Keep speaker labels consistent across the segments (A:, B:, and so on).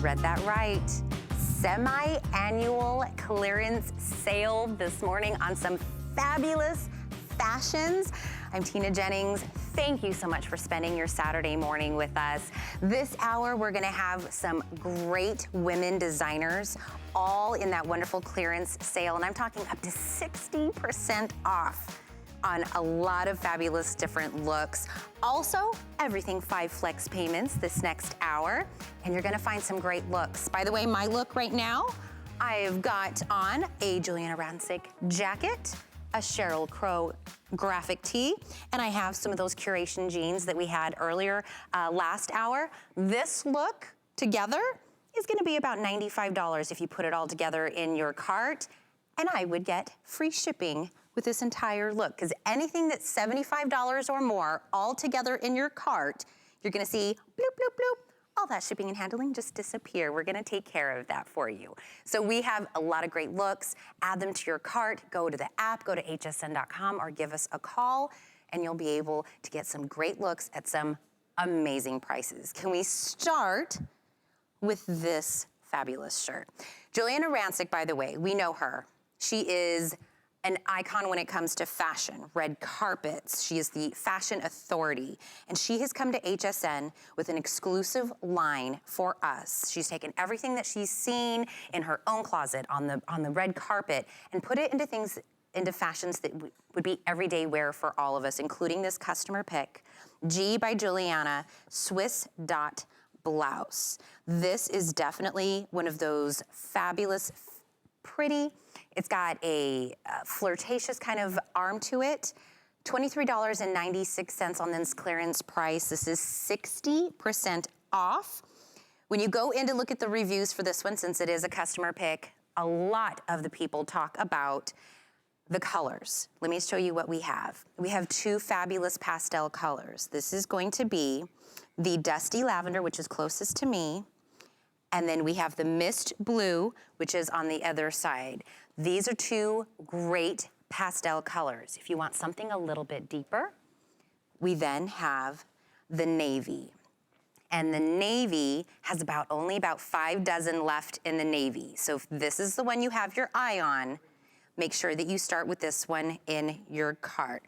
A: read that right. Semi-annual clearance sale this morning on some fabulous fashions. I'm Tina Jennings. Thank you so much for spending your Saturday morning with us. This hour, we're gonna have some great women designers all in that wonderful clearance sale. And I'm talking up to 60% off on a lot of fabulous different looks. Also, everything 5 flex payments this next hour. And you're gonna find some great looks. By the way, my look right now, I've got on a Juliana Rancic jacket, a Sheryl Crow graphic tee, and I have some of those curation jeans that we had earlier last hour. This look together is gonna be about $95 if you put it all together in your cart, and I would get free shipping with this entire look, because anything that's $75 or more all together in your cart, you're gonna see bloop, bloop, bloop, all that shipping and handling just disappear. We're gonna take care of that for you. So we have a lot of great looks. Add them to your cart, go to the app, go to hsn.com or give us a call and you'll be able to get some great looks at some amazing prices. Can we start with this fabulous shirt? Juliana Rancic, by the way, we know her. She is an icon when it comes to fashion, red carpets. She is the fashion authority. And she has come to HSN with an exclusive line for us. She's taken everything that she's seen in her own closet on the red carpet and put it into fashions that would be everyday wear for all of us, including this customer pick, G by Juliana, Swiss dot blouse. This is definitely one of those fabulous, pretty, it's got a flirtatious kind of arm to it. $23.96 on this clearance price. This is 60% off. When you go in to look at the reviews for this one, since it is a customer pick, a lot of the people talk about the colors. Let me show you what we have. We have 2 fabulous pastel colors. This is going to be the dusty lavender, which is closest to me, and then we have the mist blue, which is on the other side. These are 2 great pastel colors. If you want something a little bit deeper, we then have the navy. And the navy has only about 5 dozen left in the navy. So if this is the one you have your eye on, make sure that you start with this one in your cart.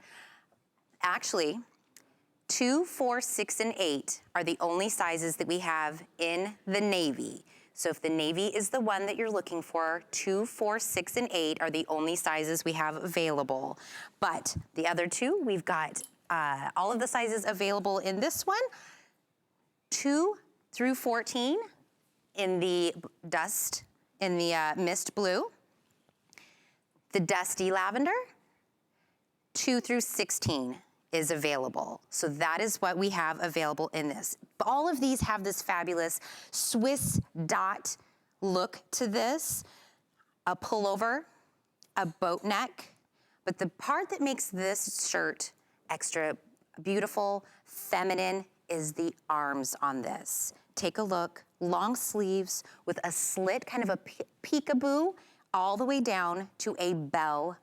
A: Actually, 2, 4, 6, and 8 are the only sizes that we have in the navy. So if the navy is the one that you're looking for, 2, 4, 6, and 8 are the only sizes we have available. But the other 2, we've got all of the sizes available in this one, 2 through 14 in the mist blue, the dusty lavender, 2 through 16 is available. So that is what we have available in this. All of these have this fabulous Swiss dot look to this, a pullover, a boat neck, but the part that makes this shirt extra beautiful, feminine, is the arms on this. Take a look, long sleeves with a slit, kind of a peekaboo, all the way down to a bell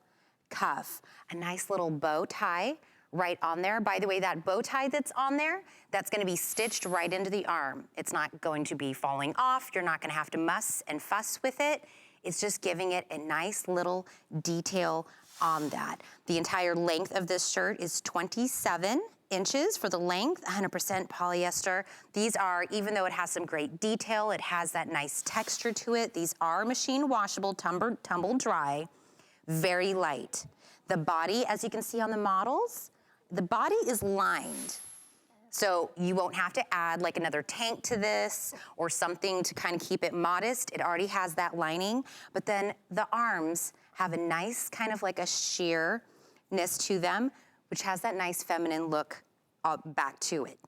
A: cuff. A nice little bow tie right on there. By the way, that bow tie that's on there, that's gonna be stitched right into the arm. It's not going to be falling off. You're not gonna have to muss and fuss with it. It's just giving it a nice little detail on that. The entire length of this shirt is 27 inches for the length, 100% polyester. These are, even though it has some great detail, it has that nice texture to it. These are machine washable, tumble dry, very light. The body, as you can see on the models, the body is lined. So you won't have to add like another tank to this or something to kind of keep it modest. It already has that lining, but then the arms have a nice kind of like a sheerness to them, which has that nice feminine look back to it.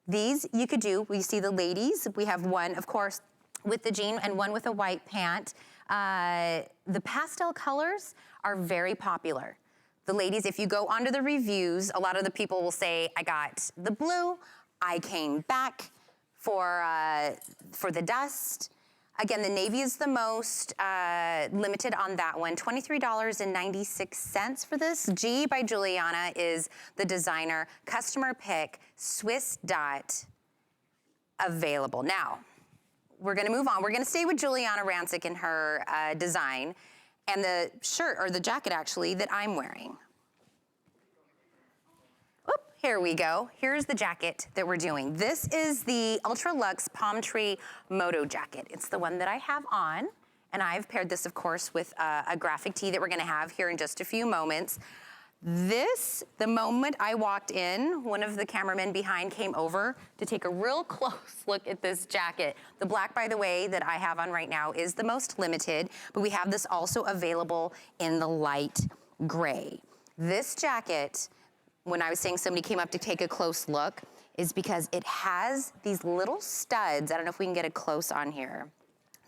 A: These you could do, we see the ladies, we have one, of course, with the jean and one with a white pant. The pastel colors are very popular. The ladies, if you go onto the reviews, a lot of the people will say, I got the blue, I came back for the dust. Again, the navy is the most limited on that one. $23.96 for this. G by Juliana is the designer. Customer pick, Swiss dot available. Now, we're gonna move on. We're gonna stay with Juliana Rancic and her design, and the shirt, or the jacket actually, that I'm wearing. Oop, here we go. Here's the jacket that we're doing. This is the Ultra Luxe Palm Tree Moto Jacket. It's the one that I have on, and I've paired this, of course, with a graphic tee that we're gonna have here in just a few moments. This, the moment I walked in, one of the cameramen behind came over to take a real close look at this jacket. The black, by the way, that I have on right now is the most limited, but we have this also available in the light gray. This jacket, when I was saying somebody came up to take a close look, is because it has these little studs. I don't know if we can get a close on here.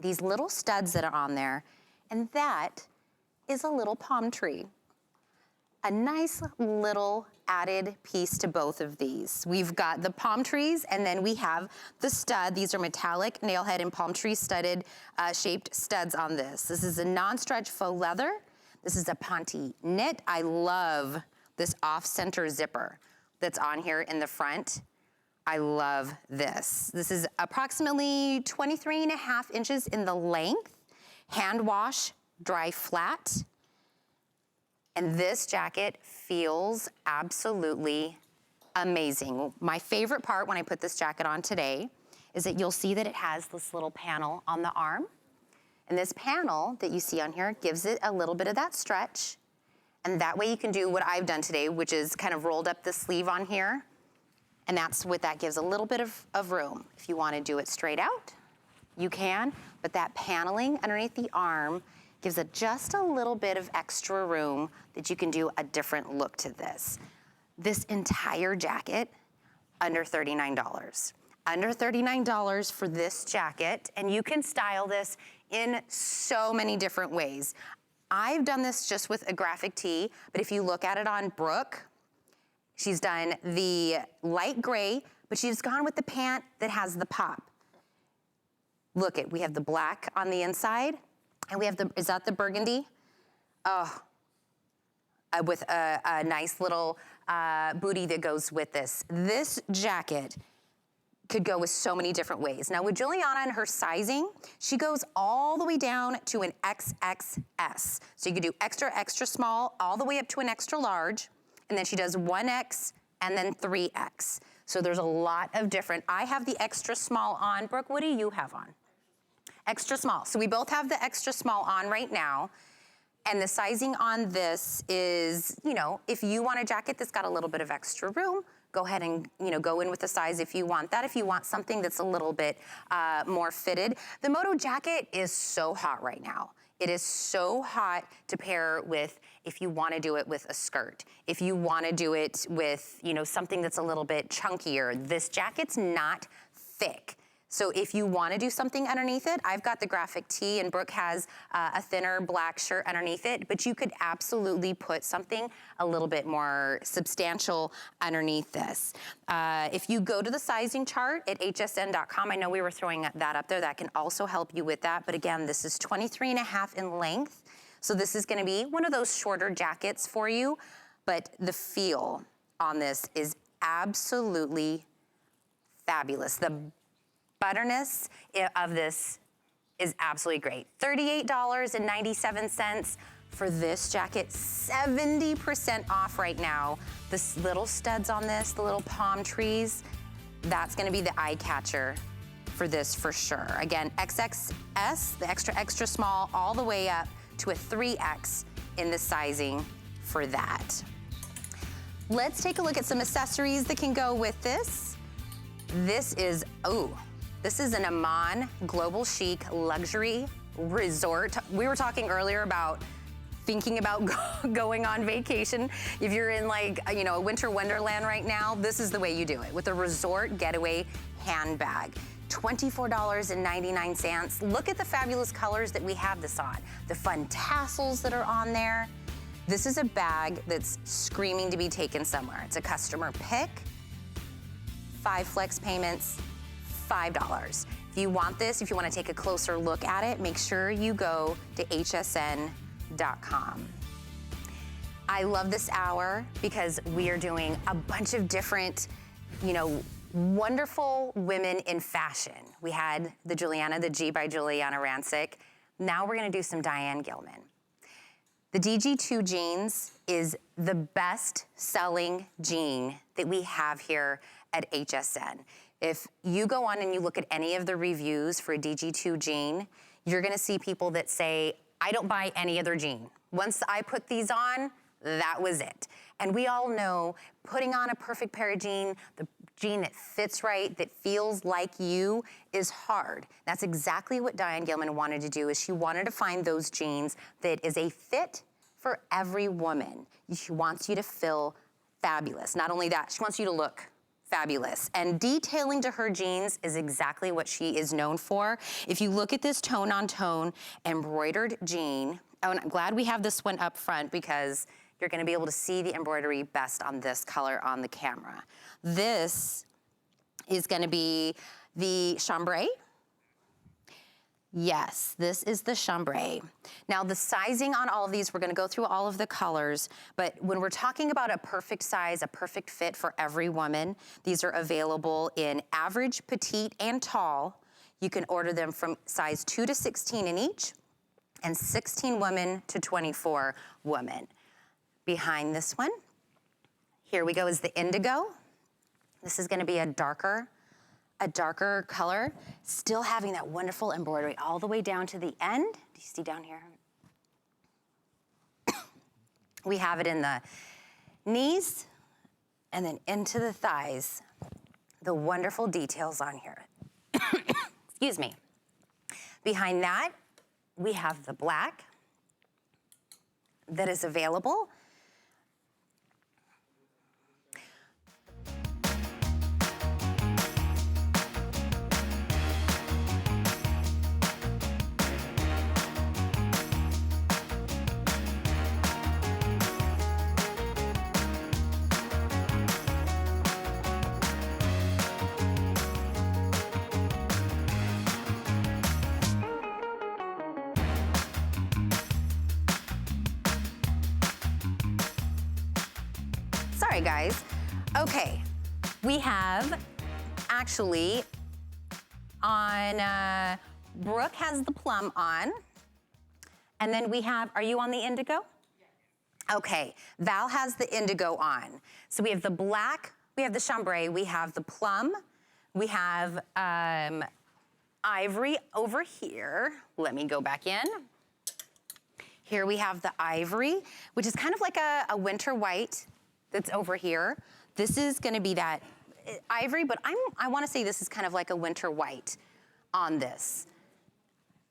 A: These little studs that are on there, and that is a little palm tree. A nice little added piece to both of these. We've got the palm trees, and then we have the stud. These are metallic nailhead and palm tree studded shaped studs on this. This is a non-stretch faux leather. This is a Ponte knit. I love this off-center zipper that's on here in the front. I love this. This is approximately 23.5 inches in the length, hand wash, dry flat. And this jacket feels absolutely amazing. My favorite part when I put this jacket on today is that you'll see that it has this little panel on the arm. And this panel that you see on here gives it a little bit of that stretch. And that way you can do what I've done today, which is kind of rolled up the sleeve on here. And that's what that gives, a little bit of room. If you wanna do it straight out, you can, but that paneling underneath the arm gives it just a little bit of extra room that you can do a different look to this. This entire jacket, under $39. Under $39 for this jacket, and you can style this in so many different ways. I've done this just with a graphic tee, but if you look at it on Brooke, she's done the light gray, but she's gone with the pant that has the pop. Look we have the black on the inside, and we have the, is that the burgundy? Oh, with a nice little booty that goes with this. This jacket could go with so many different ways. Now with Juliana and her sizing, she goes all the way down to an XXS. So you could do extra, extra small, all the way up to an extra large, and then she does 1X and then 3X. So there's a lot of different, I have the extra small on. Brooke, what do you have on? Extra small. So we both have the extra small on right now. And the sizing on this is, you know, if you want a jacket that's got a little bit of extra room, go ahead and, you know, go in with the size if you want that. If you want something that's a little bit more fitted. The Moto Jacket is so hot right now. It is so hot to pair with if you want to do it with a skirt. If you want to do it with, you know, something that's a little bit chunkier. This jacket's not thick. So if you want to do something underneath it, I've got the graphic tee, and Brooke has a thinner black shirt underneath it, but you could absolutely put something a little bit more substantial underneath this. If you go to the sizing chart at hsn.com, I know we were throwing that up there, that can also help you with that, but again, this is 23.5 in length, so this is going to be one of those shorter jackets for you, but the feel on this is absolutely fabulous. The butterness of this is absolutely great. $38.97 for this jacket, 70% off right now. The little studs on this, the little palm trees, that's gonna be the eye catcher for this for sure. Again, XXS, the extra, extra small, all the way up to a 3X in the sizing for that. Let's take a look at some accessories that can go with this. This is, this is an Iman Global Chic Luxury Resort. We were talking earlier about thinking about going on vacation. If you're in like, you know, a winter wonderland right now, this is the way you do it, with a resort getaway handbag. $24.99. Look at the fabulous colors that we have this on. The fun tassels that are on there. This is a bag that's screaming to be taken somewhere. It's a customer pick, 5 flex payments, $5. If you want this, if you want to take a closer look at it, make sure you go to hsn.com. I love this hour because we are doing a bunch of different, you know, Wonderful women in fashion. We had the Juliana, the G by Juliana Rancic. Now we're gonna do some Diane Gilman. The DG2 Jeans is the best selling jean that we have here at HSN. If you go on and you look at any of the reviews for a DG2 jean, you're gonna see people that say, I don't buy any other jean. Once I put these on, that was it. And we all know putting on a perfect pair of jeans, the jean that fits right, that feels like you, is hard. That's exactly what Diane Gilman wanted to do, is she wanted to find those jeans that is a fit for every woman. She wants you to feel fabulous. Not only that, she wants you to look fabulous. And detailing to her jeans is exactly what she is known for. If you look at this tone-on-tone embroidered jean, oh, and I'm glad we have this one up front because you're gonna be able to see the embroidery best on this color on the camera. This is gonna be the chambray. Yes, this is the chambray. Now the sizing on all of these, we're gonna go through all of the colors, but when we're talking about a perfect size, a perfect fit for every woman, these are available in average, petite, and tall. You can order them from size 2 to 16 in each, and 16 women to 24 women. Behind this one, here we go, is the indigo. This is gonna be a darker color, still having that wonderful embroidery all the way down to the end. Do you see down here? We have it in the knees and then into the thighs. The wonderful details on here. Excuse me. Behind that, we have the black that is available. Sorry, guys. Okay, we have actually on, Brooke has the plum on, and then we have, are you on the indigo? Yeah. Okay, Val has the indigo on. So we have the black, we have the chambray, we have the plum, we have ivory over here. Let me go back in. Here we have the ivory, which is kind of like a winter white that's over here. This is gonna be that ivory, but I wanna say this is kind of like a winter white on this.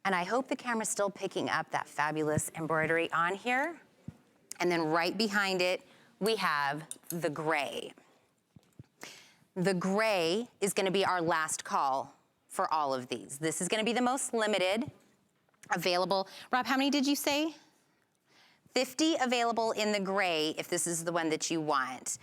A: And I hope the camera's still picking up that fabulous embroidery on here. And then right behind it, we have the gray. The gray is gonna be our last call for all of these. This is gonna be the most limited available. Rob, how many did you say? 50 available in the gray if this is the one that you want.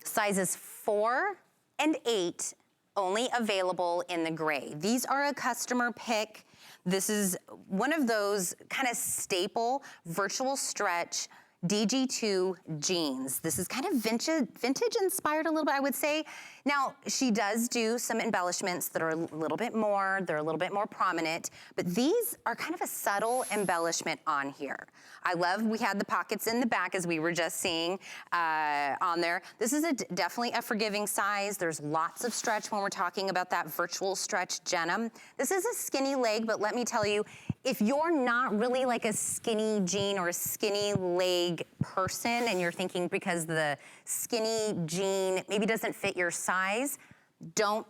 A: Sizes 4 and 8 only available in the gray. These are a customer pick. This is one of those kind of staple virtual stretch DG2 jeans. This is kind of vintage inspired a little bit, I would say. Now, she does do some embellishments that are a little bit more, they're a little bit more prominent, but these are kind of a subtle embellishment on here. I love, we had the pockets in the back as we were just seeing on there. This is definitely a forgiving size. There's lots of stretch when we're talking about that virtual stretch denim. This is a skinny leg, but let me tell you, if you're not really like a skinny jean or a skinny leg person and you're thinking because the skinny jean maybe doesn't fit your size, don't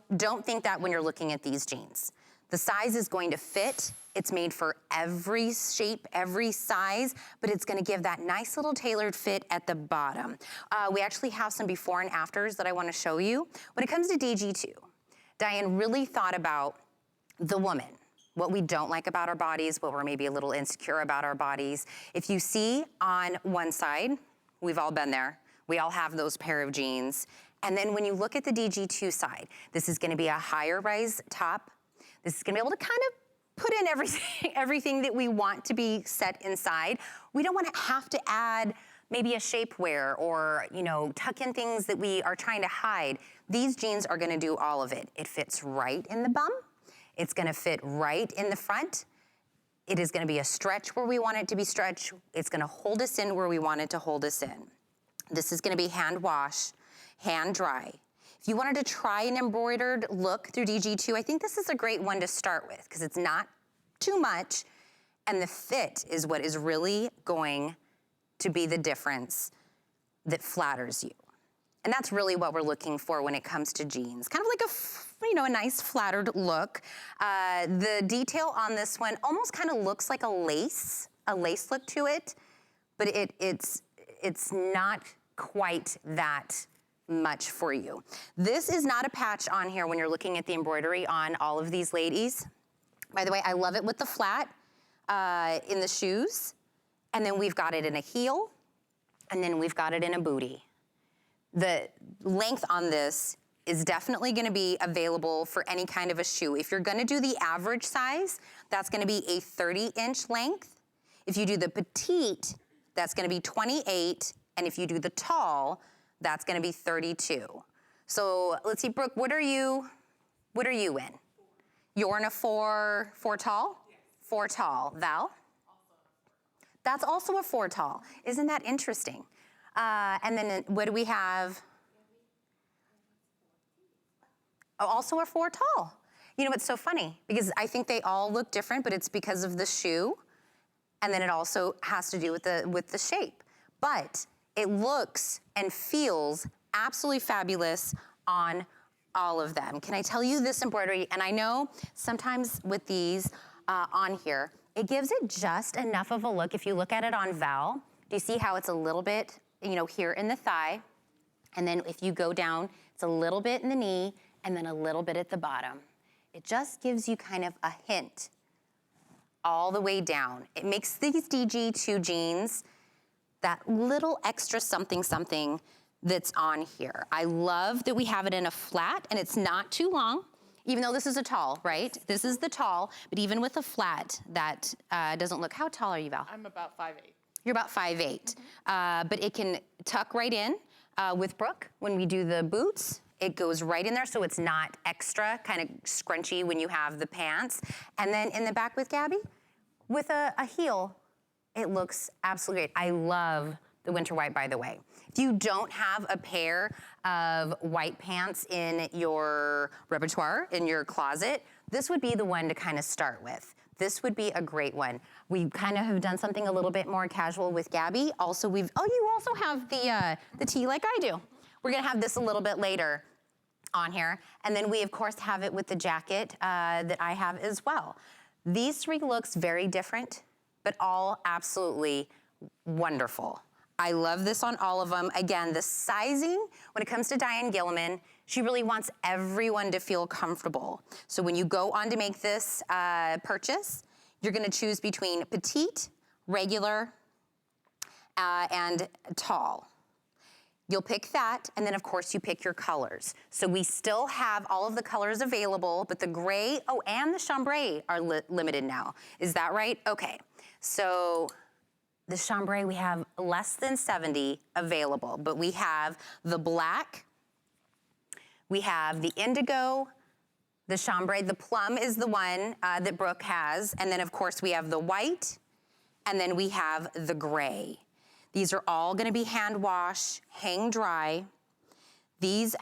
A: think that when you're looking at these jeans. The size is going to fit. It's made for every shape, every size, but it's gonna give that nice little tailored fit at the bottom. We actually have some before and afters that I wanna show you. When it comes to DG2, Diane really thought about the woman, what we don't like about our bodies, what we're maybe a little insecure about our bodies. If you see on one side, we've all been there. We all have those pair of jeans. And then when you look at the DG2 side, this is gonna be a higher rise top. This is gonna be able to kind of put in everything that we want to be set inside. We don't wanna have to add maybe a shapewear or, you know, tuck in things that we are trying to hide. These jeans are gonna do all of it. It fits right in the bum. It's gonna fit right in the front. It is gonna be a stretch where we want it to be stretched. It's gonna hold us in where we want it to hold us in. This is gonna be hand wash, hand dry. If you wanted to try an embroidered look through DG2, I think this is a great one to start with because it's not too much, and the fit is what is really going to be the difference that flatters you. And that's really what we're looking for when it comes to jeans. Kind of like a nice flattered look. The detail on this one almost kind of looks like a lace look to it, but it's not quite that much for you. This is not a patch on here when you're looking at the embroidery on all of these ladies. By the way, I love it with the flat in the shoes, and then we've got it in a heel, and then we've got it in a booty. The length on this is definitely gonna be available for any kind of a shoe. If you're gonna do the average size, that's gonna be a 30-inch length. If you do the petite, that's gonna be 28, and if you do the tall, that's gonna be 32. So let's see, Brooke, what are you in? You're in a 4 tall? Yes. 4 tall. Val? That's also a 4 tall. Isn't that interesting? And then what do we have? Oh, also a 4 tall. You know, it's so funny because I think they all look different, but it's because of the shoe. And then it also has to do with the shape. But it looks and feels absolutely fabulous on all of them. Can I tell you this embroidery? And I know sometimes with these on here, it gives it just enough of a look. If you look at it on Val, do you see how it's a little bit, you know, here in the thigh? And then if you go down, it's a little bit in the knee and then a little bit at the bottom. It just gives you kind of a hint all the way down. It makes these DG2 jeans that little extra something that's on here. I love that we have it in a flat and it's not too long, even though this is a tall, right? This is the tall, but even with a flat, that doesn't look, how tall are you, Val?
B: I'm about 5'8".
A: You're about 5'8". But it can tuck right in with Brooke. When we do the boots, it goes right in there so it's not extra kind of scrunchy when you have the pants. And then in the back with Gabby, with a heel, it looks absolutely great. I love the winter white, by the way. If you don't have a pair of white pants in your repertoire, in your closet, this would be the one to kind of start with. This would be a great one. We kind of have done something a little bit more casual with Gabby. Also, you also have the tee like I do. We're gonna have this a little bit later on here. And then we, of course, have it with the jacket that I have as well. These 3 looks very different, but all absolutely wonderful. I love this on all of them. Again, the sizing, when it comes to Diane Gilman, she really wants everyone to feel comfortable. So when you go on to make this purchase, you're gonna choose between petite, regular, and tall. You'll pick that, and then of course you pick your colors. So we still have all of the colors available, but the gray, oh, and the chambray are limited now. Is that right? Okay, so the chambray, we have less than 70 available, but we have the black, we have the indigo, the chambray, the plum is the one that Brooke has, and then of course we have the white, and then we have the gray. These are all gonna be hand wash, hang dry. These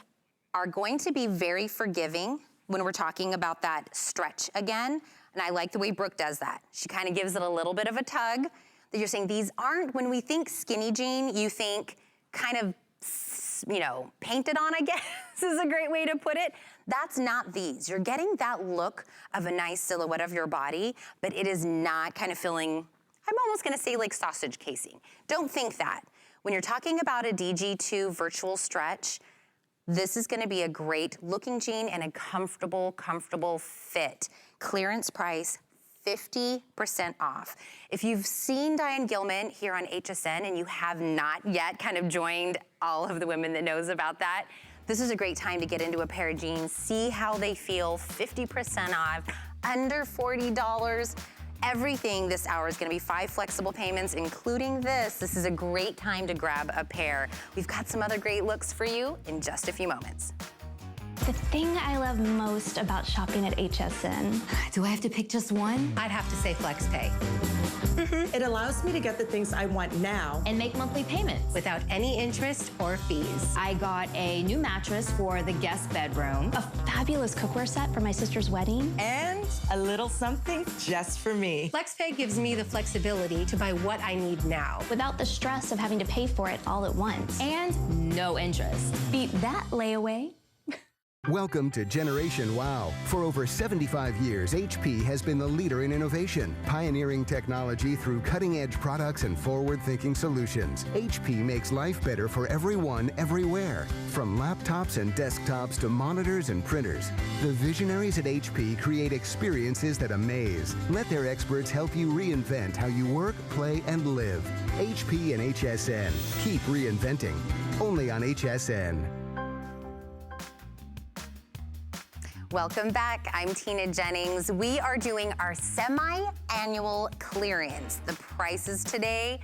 A: are going to be very forgiving when we're talking about that stretch again, and I like the way Brooke does that. She kind of gives it a little bit of a tug, that you're saying these aren't, when we think skinny jean, you think kind of, you know, painted on, I guess is a great way to put it. That's not these. You're getting that look of a nice silhouette of your body, but it is not kind of feeling, I'm almost gonna say like sausage casing. Don't think that. When you're talking about a DG2 virtual stretch, this is gonna be a great looking jean and a comfortable fit. Clearance price, 50% off. If you've seen Diane Gilman here on HSN and you have not yet kind of joined all of the women that knows about that, this is a great time to get into a pair of jeans, see how they feel, 50% off, under $40. Everything this hour is gonna be 5 flexible payments, including this. This is a great time to grab a pair. We've got some other great looks for you in just a few moments.
B: The thing I love most about shopping at HSN.
A: Do I have to pick just one?
C: I'd have to say FlexPay.
D: It allows me to get the things I want now
E: and make monthly payments
C: Without any interest or fees.
E: I got a new mattress for the guest bedroom,
B: A fabulous cookware set for my sister's wedding.
D: and a little something just for me.
C: FlexPay gives me the flexibility to buy what I need now.
B: Without the stress of having to pay for it all at once.
E: and no interest.
B: Beat that layaway.
F: Welcome to Generation Wow. For over 75 years, HP has been the leader in innovation, pioneering technology through cutting-edge products and forward-thinking solutions. HP makes life better for everyone, everywhere. From laptops and desktops to monitors and printers, the visionaries at HP create experiences that amaze. Let their experts help you reinvent how you work, play, and live. HP and HSN. Keep reinventing. Only on HSN.
A: Welcome back. I'm Tina Jennings. We are doing our semi-annual clearance. The prices today,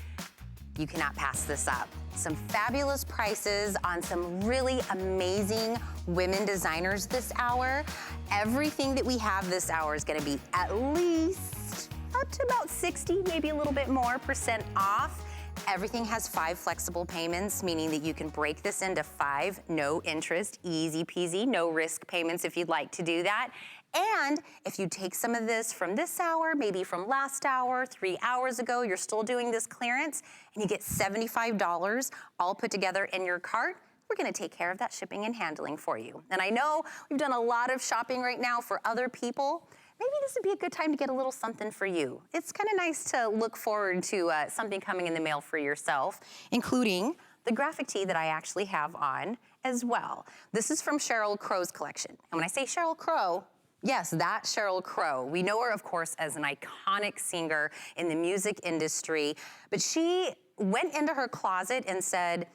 A: you cannot pass this up. Some fabulous prices on some really amazing women designers this hour. Everything that we have this hour is gonna be at least up to about 60, maybe a little bit more % off. Everything has 5 flexible payments, meaning that you can break this into 5 no interest, easy peasy, no risk payments if you'd like to do that. And if you take some of this from this hour, maybe from last hour, 3 hours ago, you're still doing this clearance, and you get $75 all put together in your cart, we're gonna take care of that shipping and handling for you. And I know we've done a lot of shopping right now for other people. Maybe this would be a good time to get a little something for you. It's kind of nice to look forward to something coming in the mail for yourself, including the graphic tee that I actually have on as well. This is from Sheryl Crow's collection. And when I say Sheryl Crow, yes, that Sheryl Crow. We know her, of course, as an iconic singer in the music industry, but she went into her closet and said,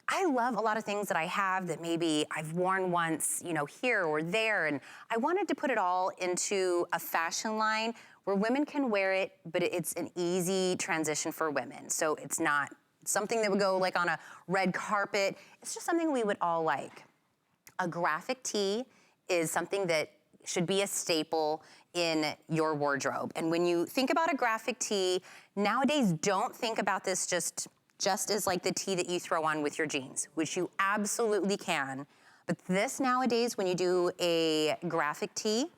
A: I love a lot of things that I have that maybe I've worn once, you know, here or there, and I wanted to put it all into a fashion line where women can wear it, but it's an easy transition for women. So it's not something that would go like on a red carpet. It's just something we would all like. A graphic tee is something that should be a staple in your wardrobe. And when you think about a graphic tee, nowadays don't think about this just as like the tee that you throw on with your jeans, which you absolutely can. But this nowadays, when you do a graphic tee,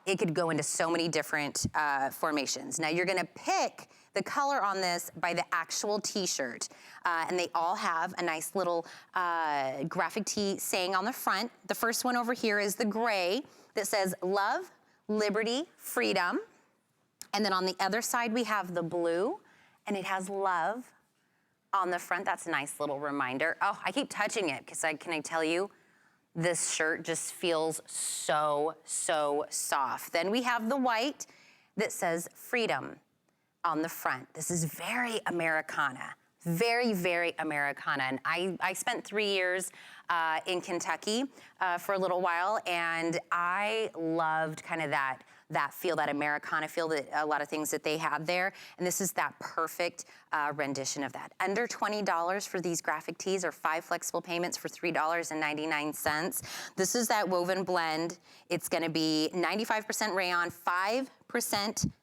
A: it could go into so many different formations. Now you're gonna pick the color on this by the actual t-shirt. And they all have a nice little graphic tee saying on the front. The first one over here is the gray that says love, liberty, freedom. And then on the other side, we have the blue, and it has love on the front. That's a nice little reminder. Oh, I keep touching it because can I tell you, this shirt just feels so, so soft. Then we have the white that says freedom on the front. This is very Americana, very, very Americana. And I spent 3 years in Kentucky for a little while, and I loved kind of that feel, that Americana feel, that a lot of things that they have there. And this is that perfect rendition of that. Under $20 for these graphic tees, or 5 flexible payments for $3.99. This is that woven blend. It's gonna be 95% rayon, 5%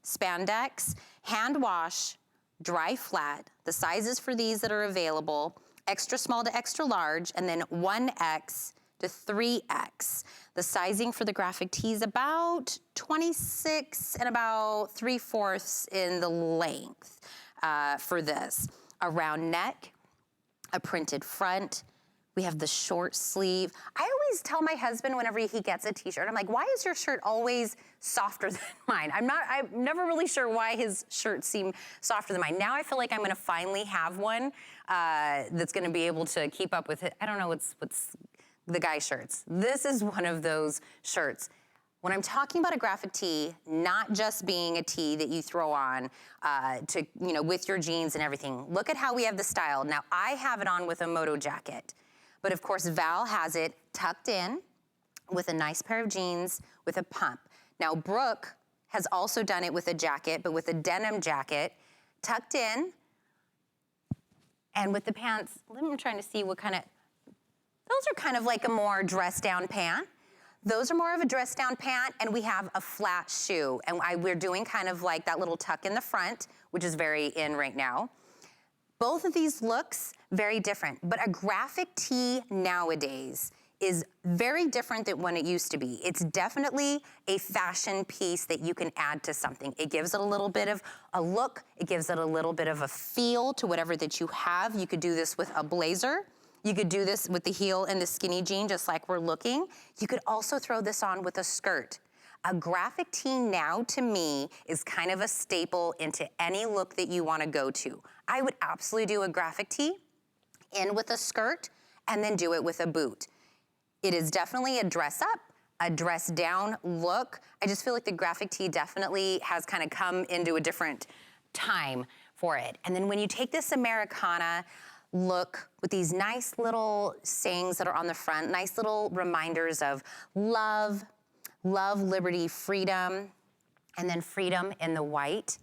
A: spandex, hand wash, dry flat. The sizes for these that are available, extra small to extra large, and then 1X to 3X. The sizing for the graphic tee is about 26 and about 3/4 in the length for this. A round neck, a printed front. We have the short sleeve. I always tell my husband whenever he gets a t-shirt, I'm like, why is your shirt always softer than mine? I'm never really sure why his shirts seem softer than mine. Now I feel like I'm gonna finally have one that's gonna be able to keep up with it. I don't know what's the guy shirts. This is one of those shirts. When I'm talking about a graphic tee, not just being a tee that you throw on to, you know, with your jeans and everything. Look at how we have the style. Now I have it on with a Moto Jacket, but of course Val has it tucked in with a nice pair of jeans with a pump. Now Brooke has also done it with a jacket, but with a denim jacket, tucked in, and with the pants, I'm trying to see what kind of, those are kind of like a more dress down pant. Those are more of a dress down pant, and we have a flat shoe. And we're doing kind of like that little tuck in the front, which is very in right now. Both of these looks, very different, but a graphic tee nowadays is very different than when it used to be. It's definitely a fashion piece that you can add to something. It gives it a little bit of a look, it gives it a little bit of a feel to whatever that you have. You could do this with a blazer. You could do this with the heel and the skinny jean, just like we're looking. You could also throw this on with a skirt. A graphic tee now, to me, is kind of a staple into any look that you wanna go to. I would absolutely do a graphic tee in with a skirt and then do it with a boot. It is definitely a dress up, a dress down look. I just feel like the graphic tee definitely has kind of come into a different time for it. And then when you take this Americana look with these nice little sayings that are on the front, nice little reminders of love, liberty, freedom, and then freedom in the white.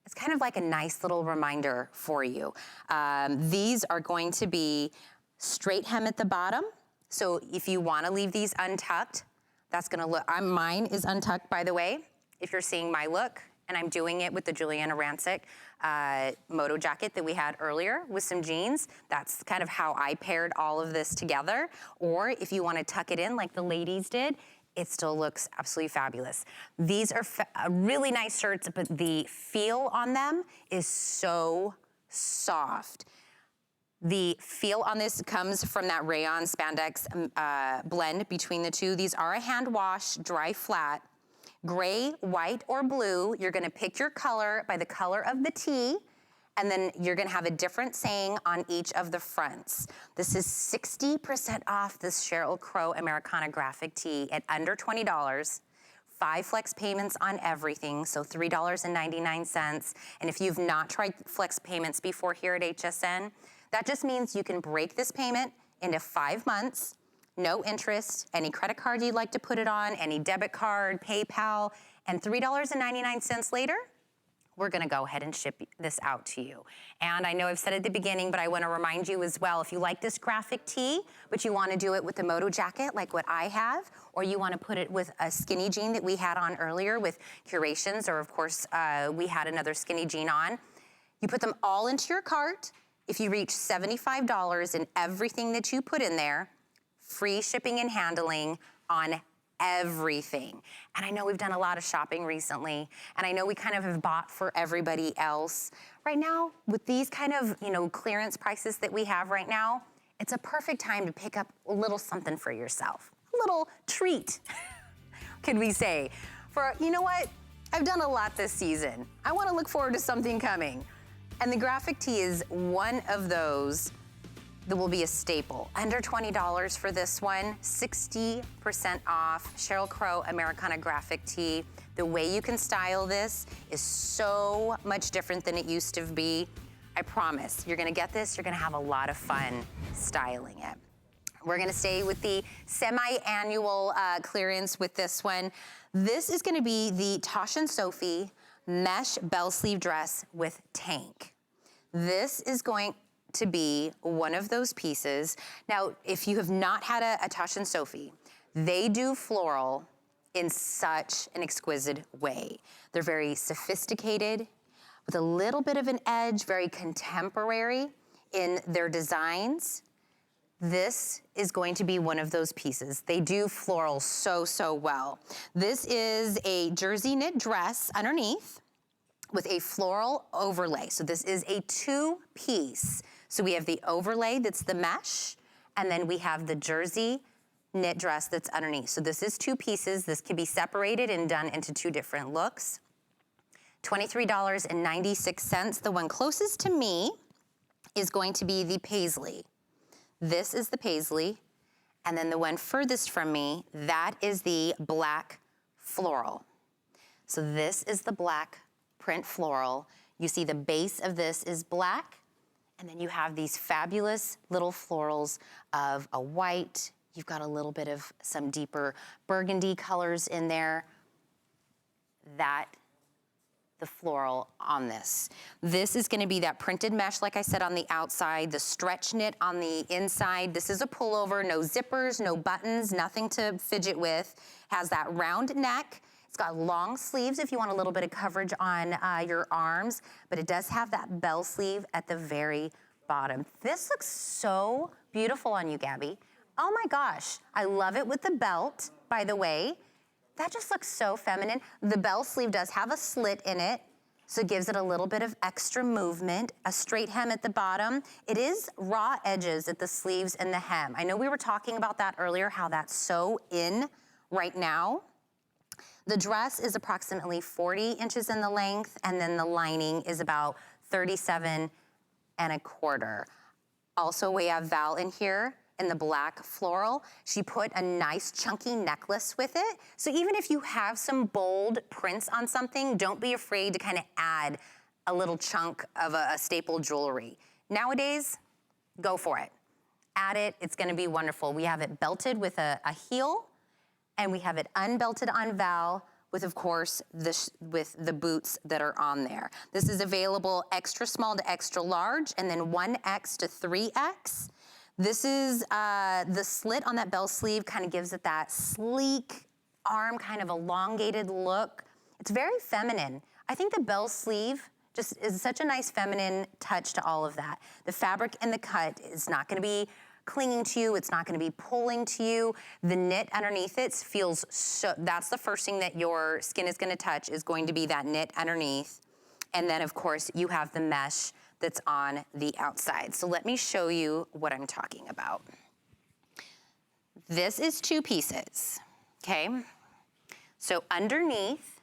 A: It's kind of like a nice little reminder for you. These are going to be straight hem at the bottom. So if you wanna leave these untucked, that's gonna look, mine is untucked, by the way, if you're seeing my look, and I'm doing it with the Juliana Rancic Moto Jacket that we had earlier with some jeans. That's kind of how I paired all of this together. Or if you wanna tuck it in like the ladies did, it still looks absolutely fabulous. These are really nice shirts, but the feel on them is so soft. The feel on this comes from that rayon spandex blend between the two. These are a hand wash, dry flat, gray, white, or blue. You're gonna pick your color by the color of the tee, and then you're gonna have a different saying on each of the fronts. This is 60% off this Sheryl Crow Americana graphic tee at under $20. 5 flex payments on everything, so $3.99. And if you've not tried flex payments before here at HSN, that just means you can break this payment into 5 months, no interest, any credit card you'd like to put it on, any debit card, PayPal, and $3.99 later, we're gonna go ahead and ship this out to you. And I know I've said at the beginning, but I wanna remind you as well, if you like this graphic tee, but you wanna do it with the Moto Jacket like what I have, or you wanna put it with a skinny jean that we had on earlier with Curations, or of course, we had another skinny jean on, you put them all into your cart. If you reach $75 in everything that you put in there, free shipping and handling on everything. And I know we've done a lot of shopping recently, and I know we kind of have bought for everybody else. Right now, with these kind of, clearance prices that we have right now, it's a perfect time to pick up a little something for yourself. A little treat, could we say. For, you know what? I've done a lot this season. I wanna look forward to something coming. And the graphic tee is one of those that will be a staple. Under $20 for this one, 60% off, Sheryl Crow Americana graphic tee. The way you can style this is so much different than it used to be. I promise, you're gonna get this, you're gonna have a lot of fun styling it. We're gonna stay with the semi-annual clearance with this one. This is gonna be the Taschen Sophie mesh bell sleeve dress with tank. This is going to be one of those pieces. Now, if you have not had a Taschen Sophie, they do floral in such an exquisite way. They're very sophisticated, with a little bit of an edge, very contemporary in their designs. This is going to be one of those pieces. They do floral so well. This is a jersey knit dress underneath with a floral overlay. So this is a 2-piece. So we have the overlay that's the mesh, and then we have the jersey knit dress that's underneath. So this is 2 pieces. This can be separated and done into 2 different looks. $23.96. The one closest to me is going to be the paisley. This is the paisley, and then the one furthest from me, that is the black floral. So this is the black print floral. You see the base of this is black, and then you have these fabulous little florals of a white. You've got a little bit of some deeper burgundy colors in there. the floral on this. This is gonna be that printed mesh, like I said, on the outside, the stretch knit on the inside. This is a pullover, no zippers, no buttons, nothing to fidget with. Has that round neck. It's got long sleeves if you want a little bit of coverage on your arms, but it does have that bell sleeve at the very bottom. This looks so beautiful on you, Gabby. Oh my gosh, I love it with the belt, by the way. That just looks so feminine. The bell sleeve does have a slit in it, so it gives it a little bit of extra movement. A straight hem at the bottom. It is raw edges at the sleeves and the hem. I know we were talking about that earlier, how that's so in right now. The dress is approximately 40 inches in the length, and then the lining is about 37 1/4. Also, we have Val in here in the black floral. She put a nice chunky necklace with it. So even if you have some bold prints on something, don't be afraid to kind of add a little chunk of a staple jewelry. Nowadays, go for it. Add it, it's gonna be wonderful. We have it belted with a heel, and we have it unbelted on Val with, of course, with the boots that are on there. This is available extra small to extra large, and then 1X to 3X. This is the slit on that bell sleeve kind of gives it that sleek arm, kind of elongated look. It's very feminine. I think the bell sleeve just is such a nice feminine touch to all of that. The fabric and the cut is not gonna be clinging to you, it's not gonna be pulling to you. The knit underneath it feels so, that's the first thing that your skin is gonna touch, is going to be that knit underneath. And then of course you have the mesh that's on the outside. So let me show you what I'm talking about. This is 2 pieces, okay? So underneath,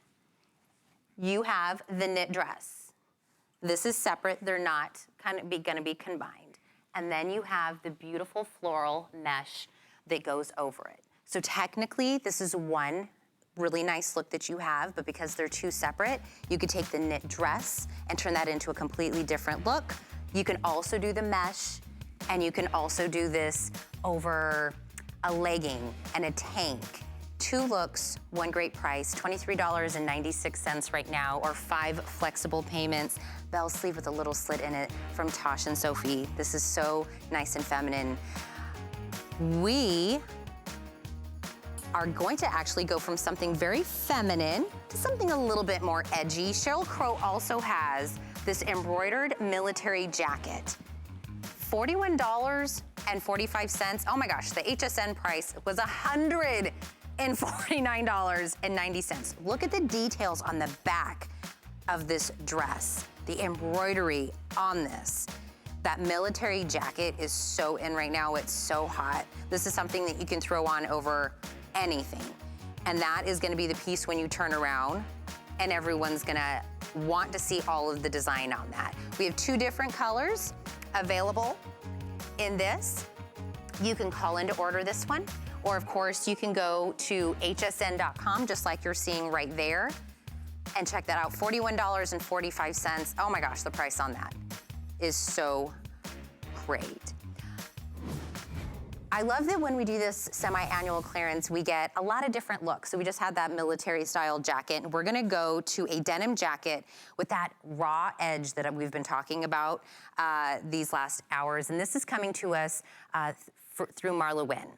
A: you have the knit dress. This is separate, they're not gonna be combined. And then you have the beautiful floral mesh that goes over it. So technically, this is one really nice look that you have, but because they're 2 separate, you could take the knit dress and turn that into a completely different look. You can also do the mesh, and you can also do this over a legging and a tank. 2 looks, 1 great price, $23.96 right now, or 5 flexible payments. Bell sleeve with a little slit in it from Taschen Sophie. This is so nice and feminine. We are going to actually go from something very feminine to something a little bit more edgy. Sheryl Crow also has this embroidered military jacket. $41.45. Oh my gosh, the HSN price was $149.90. Look at the details on the back of this dress, the embroidery on this. That military jacket is so in right now, it's so hot. This is something that you can throw on over anything. And that is gonna be the piece when you turn around, and everyone's gonna want to see all of the design on that. We have 2 different colors available in this. You can call in to order this one, or of course you can go to hsn.com, just like you're seeing right there, and check that out. $41.45. Oh my gosh, the price on that is so great. I love that when we do this semi-annual clearance, we get a lot of different looks. So we just had that military style jacket, and we're gonna go to a denim jacket with that raw edge that we've been talking about these last hours. And this is coming to us through Marla Wynne.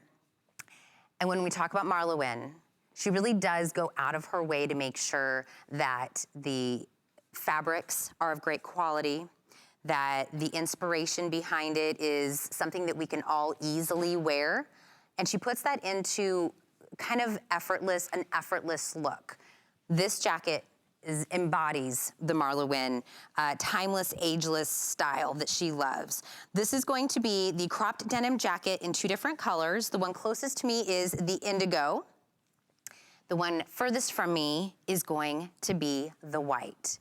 A: And when we talk about Marla Wynne, she really does go out of her way to make sure that the fabrics are of great quality, that the inspiration behind it is something that we can all easily wear. And she puts that into kind of an effortless look. This jacket embodies the Marla Wynne timeless, ageless style that she loves. This is going to be the cropped denim jacket in 2 different colors. The one closest to me is the indigo. The one furthest from me is going to be the white.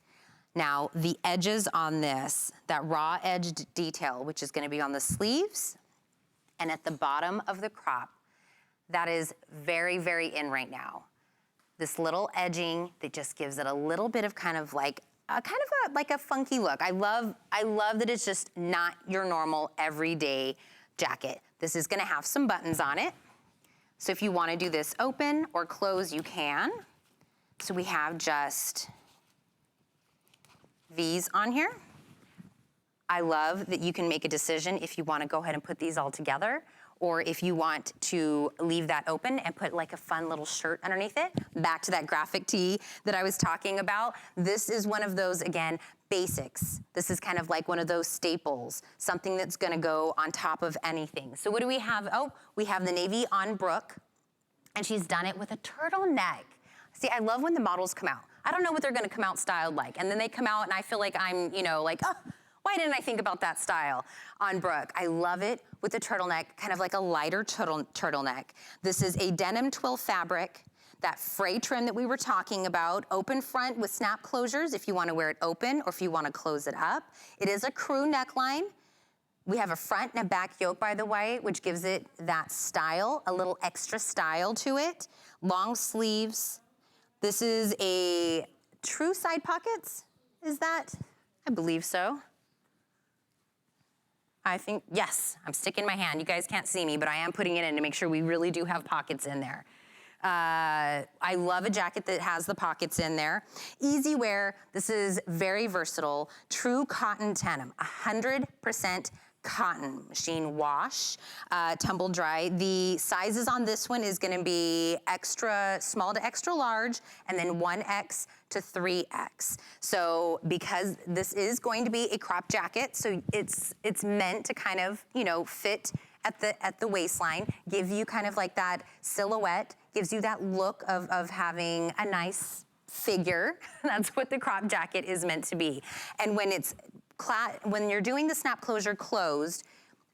A: Now, the edges on this, that raw edged detail, which is gonna be on the sleeves and at the bottom of the crop, that is very, very in right now. This little edging that just gives it a little bit of like a funky look. I love that it's just not your normal everyday jacket. This is gonna have some buttons on it. So if you wanna do this open or close, you can. So we have just these on here. I love that you can make a decision if you want to go ahead and put these all together, or if you want to leave that open and put like a fun little shirt underneath it. Back to that graphic tee that I was talking about. This is one of those, again, basics. This is kind of like one of those staples, something that's gonna go on top of anything. So what do we have? Oh, we have the navy on Brooke, and she's done it with a turtleneck. See, I love when the models come out. I don't know what they're gonna come out styled like, and then they come out and I feel like I'm, you know, like, oh, why didn't I think about that style on Brooke? I love it with the turtleneck, kind of like a lighter turtleneck. This is a denim twill fabric, that fray trim that we were talking about, open front with snap closures if you want to wear it open or if you want to close it up. It is a crew neckline. We have a front and a back yoke, by the way, which gives it that style, a little extra style to it. Long sleeves. This is a true side pockets, is that? I believe so. I think, yes, I'm sticking my hand. You guys can't see me, but I am putting it in to make sure we really do have pockets in there. I love a jacket that has the pockets in there. Easy wear, this is very versatile. True cotton denim, 100% cotton, machine wash, tumble dry. The sizes on this one is gonna be extra small to extra large, and then 1X to 3X. So because this is going to be a crop jacket, so it's meant to kind of, you know, fit at the waistline, give you kind of like that silhouette, gives you that look of having a nice figure. That's what the crop jacket is meant to be. And when it's when you're doing the snap closure closed,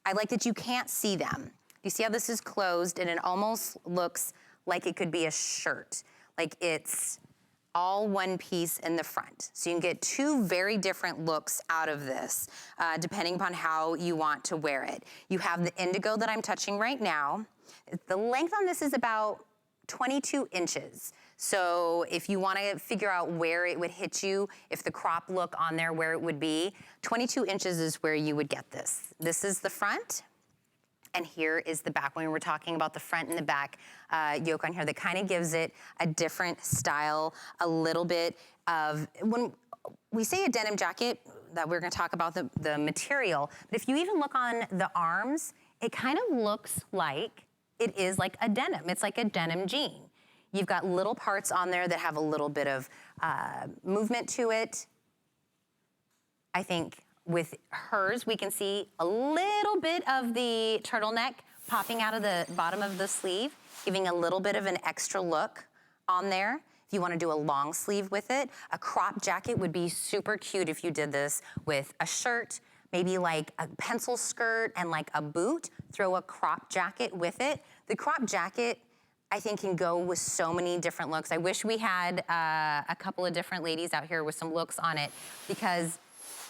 A: I like that you can't see them. You see how this is closed and it almost looks like it could be a shirt. Like it's all one piece in the front. So you can get two very different looks out of this, depending upon how you want to wear it. You have the indigo that I'm touching right now. The length on this is about 22 inches. So if you want to figure out where it would hit you, if the crop look on there, where it would be, 22 inches is where you would get this. This is the front, and here is the back. When we're talking about the front and the back yoke on here, that kind of gives it a different style, a little bit of, when we say a denim jacket, that we're going to talk about the material, but if you even look on the arms, it kind of looks like it is like a denim. It's like a denim jean. You've got little parts on there that have a little bit of movement to it. I think with hers, we can see a little bit of the turtleneck popping out of the bottom of the sleeve, giving a little bit of an extra look on there. If you want to do a long sleeve with it, a crop jacket would be super cute if you did this with a shirt, maybe like a pencil skirt and like a boot, throw a crop jacket with it. The crop jacket, I think, can go with so many different looks. I wish we had a couple of different ladies out here with some looks on it, because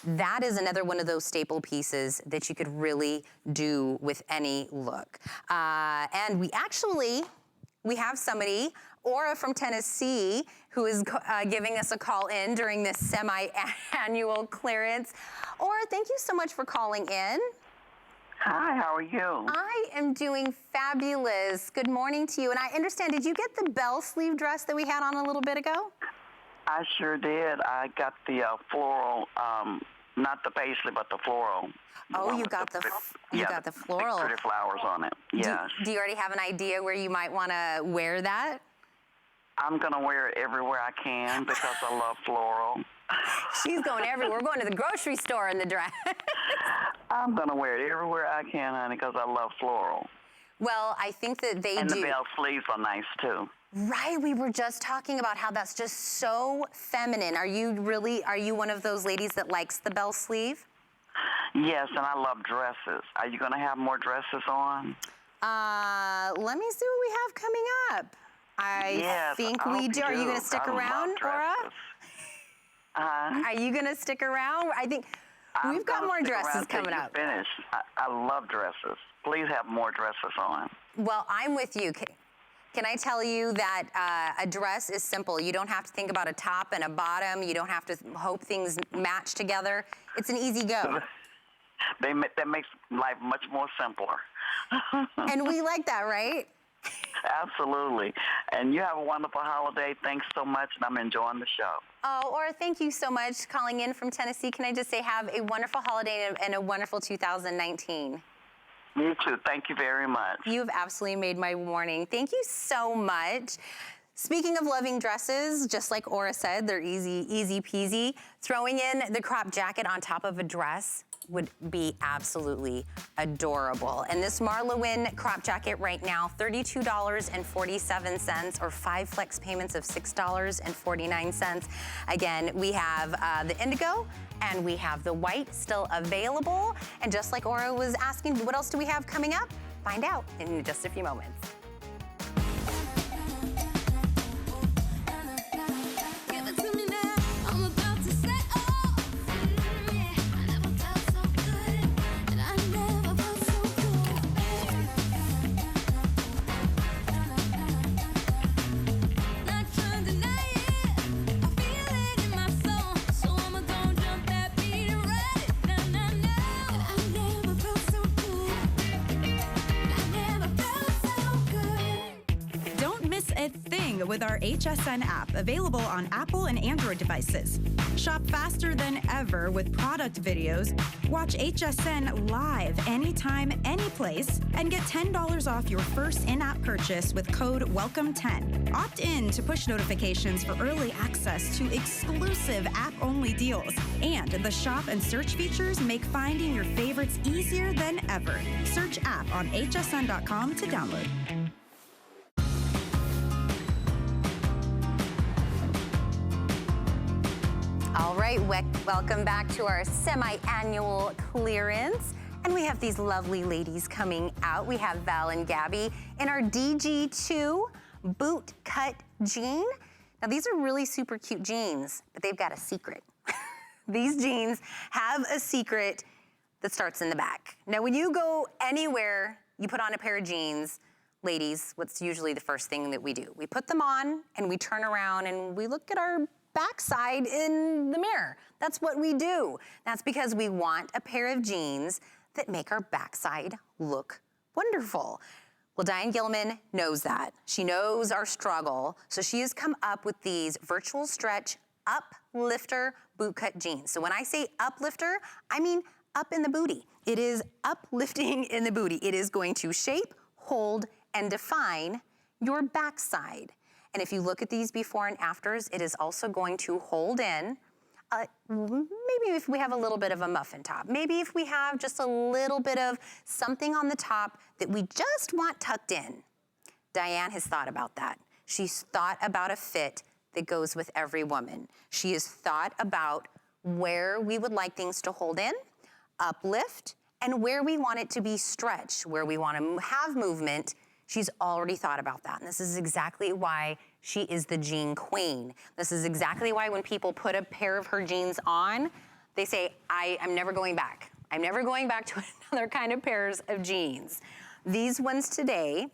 A: that is another one of those staple pieces that you could really do with any look. And we have somebody, Aura from Tennessee, who is giving us a call in during this semi-annual clearance. Aura, thank you so much for calling in.
G: Hi, how are you?
A: I am doing fabulous. Good morning to you. And I understand, did you get the bell sleeve dress that we had on a little bit ago?
G: I sure did. I got the floral, not the paisley, but the floral.
A: Oh, you got the floral.
G: Pretty flowers on it. Yes.
A: Do you already have an idea where you might want to wear that?
G: I'm going to wear it everywhere I can because I love floral.
A: She's going everywhere. We're going to the grocery store in the dress.
G: I'm going to wear it everywhere I can, honey, because I love floral.
A: Well, I think that they
G: and
A: do.
G: And the bell sleeves are nice, too.
A: Right, we were just talking about how that's just so feminine. Are you one of those ladies that likes the bell sleeve?
G: Yes, and I love dresses. Are you going to have more dresses on?
A: Let me see what we have coming up. I think we do. Are you going to stick around, Aura? Are you going to stick around? I think we've got more dresses coming up.
G: Finish. I love dresses. Please have more dresses on.
A: Well, I'm with you. Can I tell you that a dress is simple? You don't have to think about a top and a bottom. You don't have to hope things match together. It's an easy go.
G: That makes life much more simpler.
A: And we like that, right?
G: Absolutely. And you have a wonderful holiday. Thanks so much, and I'm enjoying the show.
A: Oh, Ora, thank you so much calling in from Tennessee. Can I just say have a wonderful holiday and a wonderful 2019.
G: You too. Thank you very much.
A: You've absolutely made my morning. Thank you so much. Speaking of loving dresses, just like Ora said, they're easy peasy. Throwing in the crop jacket on top of a dress would be absolutely adorable. And this Marla Wynne crop jacket right now, $32.47 or 5 flex payments of $6.49. Again, we have the indigo and we have the white still available. And just like Ora was asking, what else do we have coming up? Find out in just a few moments.
H: With our HSN app available on Apple and Android devices. Shop faster than ever with product videos. Watch HSN live anytime, anyplace, and get $10 off your first in-app purchase with code WELCOME10. Opt in to push notifications for early access to exclusive app-only deals. And the shop and search features make finding your favorites easier than ever. Search app on hsn.com to download.
A: All right, welcome back to our semi-annual clearance. And we have these lovely ladies coming out. We have Val and Gabby in our DG2 boot cut jean. Now these are really super cute jeans, but they've got a secret. These jeans have a secret that starts in the back. Now when you go anywhere, you put on a pair of jeans, ladies, what's usually the first thing that we do? We put them on and we turn around and we look at our backside in the mirror. That's what we do. That's because we want a pair of jeans that make our backside look wonderful. Well, Diane Gilman knows that. She knows our struggle, so she has come up with these virtual stretch uplifter bootcut jeans. So when I say uplifter, I mean up in the booty. It is uplifting in the booty. It is going to shape, hold, and define your backside. And if you look at these before and afters, it is also going to hold in, maybe if we have a little bit of a muffin top, maybe if we have just a little bit of something on the top that we just want tucked in. Diane has thought about that. She's thought about a fit that goes with every woman. She has thought about where we would like things to hold in, uplift, and where we want it to be stretched, where we want to have movement. She's already thought about that. And this is exactly why she is the jean queen. This is exactly why when people put a pair of her jeans on, they say, I'm never going back. I'm never going back to another kind of pairs of jeans. These ones today,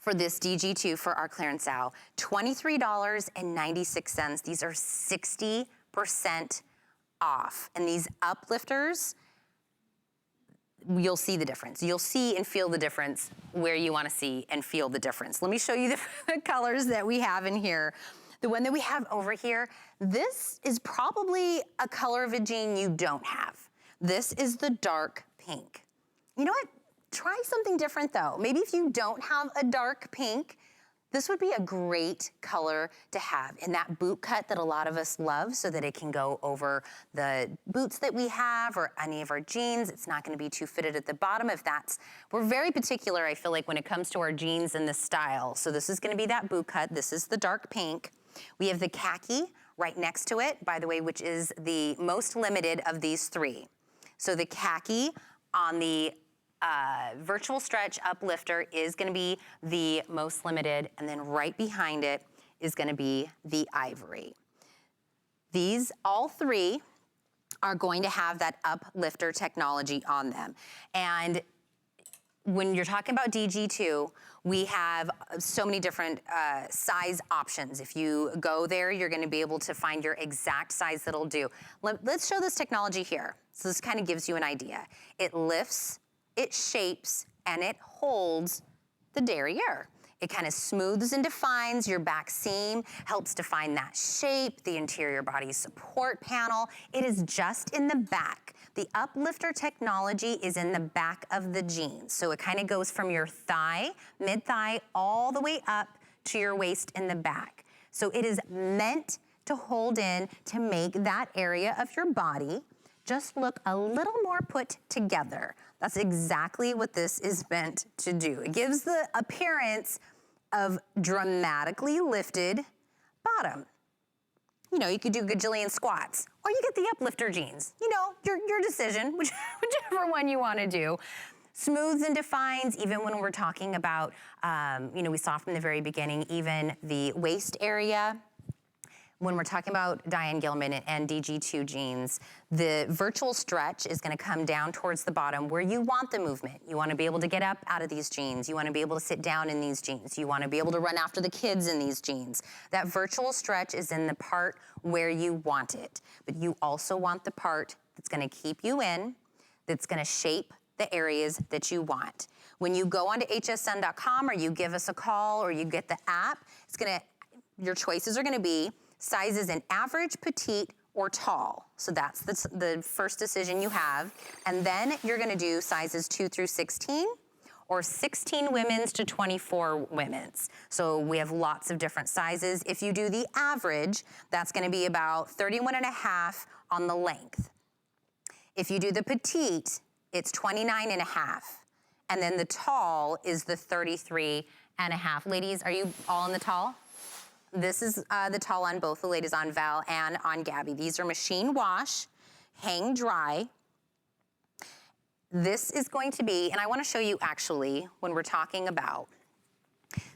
A: for this DG2 for our clearance sale, $23.96. These are 60% off. And these uplifters, you'll see the difference. You'll see and feel the difference where you want to see and feel the difference. Let me show you the colors that we have in here. The one that we have over here, this is probably a color of a jean you don't have. This is the dark pink. You know what? Try something different though. Maybe if you don't have a dark pink, this would be a great color to have in that boot cut that a lot of us love so that it can go over the boots that we have or any of our jeans. It's not gonna be too fitted at the bottom if that's, we're very particular, I feel like, when it comes to our jeans and the style. So this is gonna be that boot cut. This is the dark pink. We have the khaki right next to it, by the way, which is the most limited of these three. So the khaki on the virtual stretch uplifter is gonna be the most limited, and then right behind it is gonna be the ivory. These, all three, are going to have that uplifter technology on them. And when you're talking about DG2, we have so many different size options. If you go there, you're gonna be able to find your exact size that'll do. Let's show this technology here. So this kind of gives you an idea. It lifts, it shapes, and it holds the derriere. It kind of smooths and defines your back seam, helps define that shape, the interior body support panel. It is just in the back. The uplifter technology is in the back of the jeans. So it kind of goes from your thigh, mid-thigh, all the way up to your waist in the back. So it is meant to hold in to make that area of your body just look a little more put together. That's exactly what this is meant to do. It gives the appearance of dramatically lifted bottom. You know, you could do gajillion squats, or you get the uplifter jeans. You know, your decision, whichever one you want to do. Smooths and defines, even when we're talking about, you know, we saw from the very beginning, even the waist area. When we're talking about Diane Gilman and DG2 Jeans, the virtual stretch is gonna come down towards the bottom where you want the movement. You wanna be able to get up out of these jeans. You wanna be able to sit down in these jeans. You wanna be able to run after the kids in these jeans. That virtual stretch is in the part where you want it. But you also want the part that's gonna keep you in, that's gonna shape the areas that you want. When you go onto hsn.com or you give us a call or you get the app, your choices are gonna be sizes in average, petite, or tall. So that's the first decision you have. And then you're gonna do sizes 2 through 16, or 16 women's to 24 women's. So we have lots of different sizes. If you do the average, that's gonna be about 31.5 on the length. If you do the petite, it's 29.5. And then the tall is the 33.5. Ladies, are you all in the tall? This is the tall on both the ladies, on Val and on Gabby. These are machine wash, hang dry. This is going to be, and I want to show you actually when we're talking about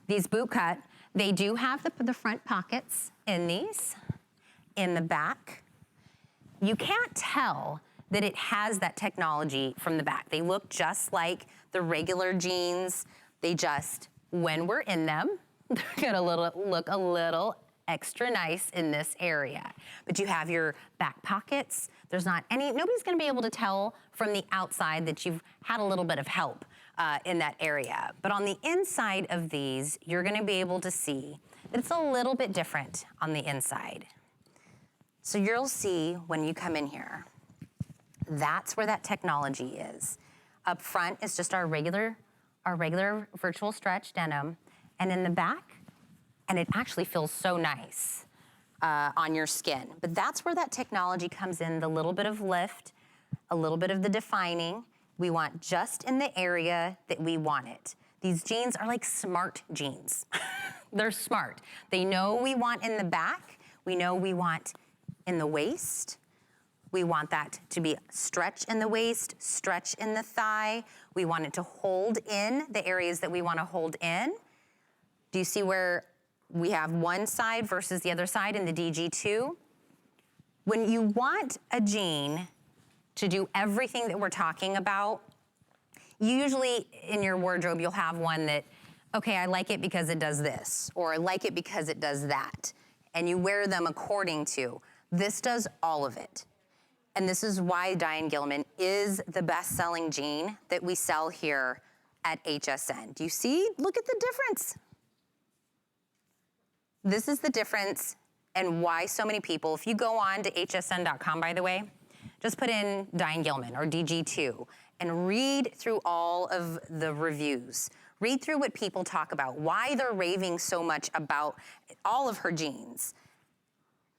A: these boot cut, they do have the front pockets in these, in the back. You can't tell that it has that technology from the back. They look just like the regular jeans. They just, when we're in them, they're gonna look a little extra nice in this area. But you have your back pockets. Nobody's gonna be able to tell from the outside that you've had a little bit of help in that area. But on the inside of these, you're gonna be able to see that it's a little bit different on the inside. So you'll see when you come in here, that's where that technology is. Up front is just our regular virtual stretch denim. And in the back, and it actually feels so nice on your skin. But that's where that technology comes in, the little bit of lift, a little bit of the defining. We want just in the area that we want it. These jeans are like smart jeans. They're smart. They know we want in the back. We know we want in the waist. We want that to be stretch in the waist, stretch in the thigh. We want it to hold in the areas that we want to hold in. Do you see where we have one side versus the other side in the DG2? When you want a jean to do everything that we're talking about, usually in your wardrobe, you'll have one that, okay, I like it because it does this, or I like it because it does that. And you wear them according to. This does all of it. And this is why Diane Gilman is the best-selling jean that we sell here at HSN. Do you see? Look at the difference. This is the difference and why so many people, if you go on to hsn.com, by the way, just put in Diane Gilman or DG2 and read through all of the reviews. Read through what people talk about, why they're raving so much about all of her jeans.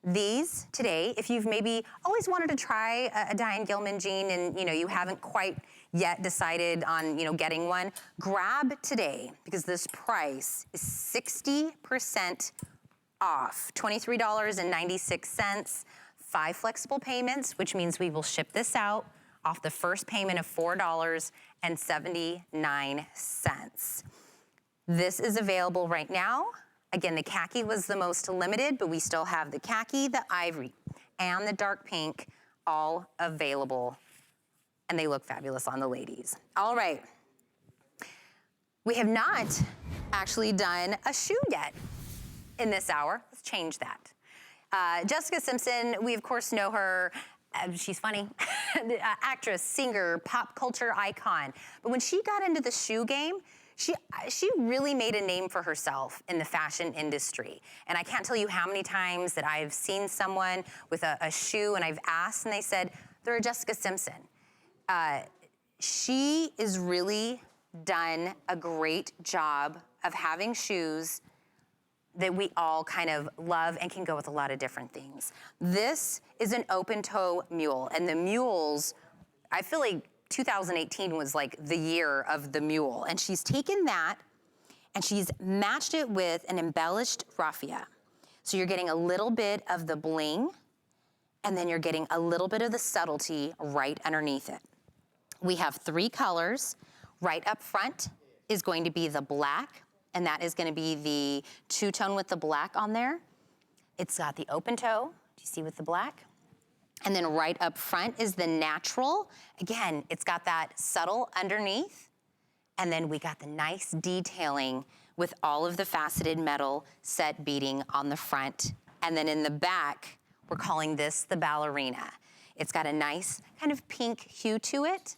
A: These today, if you've maybe always wanted to try a Diane Gilman jean and you haven't quite yet decided on getting one, grab today because this price is 60% off, $23.96, 5 flexible payments, which means we will ship this out off the first payment of $4.79. This is available right now. Again, the khaki was the most limited, but we still have the khaki, the ivory, and the dark pink all available. And they look fabulous on the ladies. All right. We have not actually done a shoe yet in this hour. Let's change that. Jessica Simpson, we of course know her. She's funny. Actress, singer, pop culture icon. But when she got into the shoe game, She really made a name for herself in the fashion industry. And I can't tell you how many times that I've seen someone with a shoe and I've asked and they said, they're a Jessica Simpson. She is really done a great job of having shoes that we all kind of love and can go with a lot of different things. This is an open toe mule, and the mules, I feel like 2018 was like the year of the mule, and she's taken that and she's matched it with an embellished raffia. So you're getting a little bit of the bling, and then you're getting a little bit of the subtlety right underneath it. We have 3 colors. Right up front is going to be the black, and that is going to be the two-tone with the black on there. It's got the open toe, do you see with the black? And then right up front is the natural. Again, it's got that subtle underneath, and then we got the nice detailing with all of the faceted metal set beading on the front. And then in the back, we're calling this the ballerina. It's got a nice kind of pink hue to it.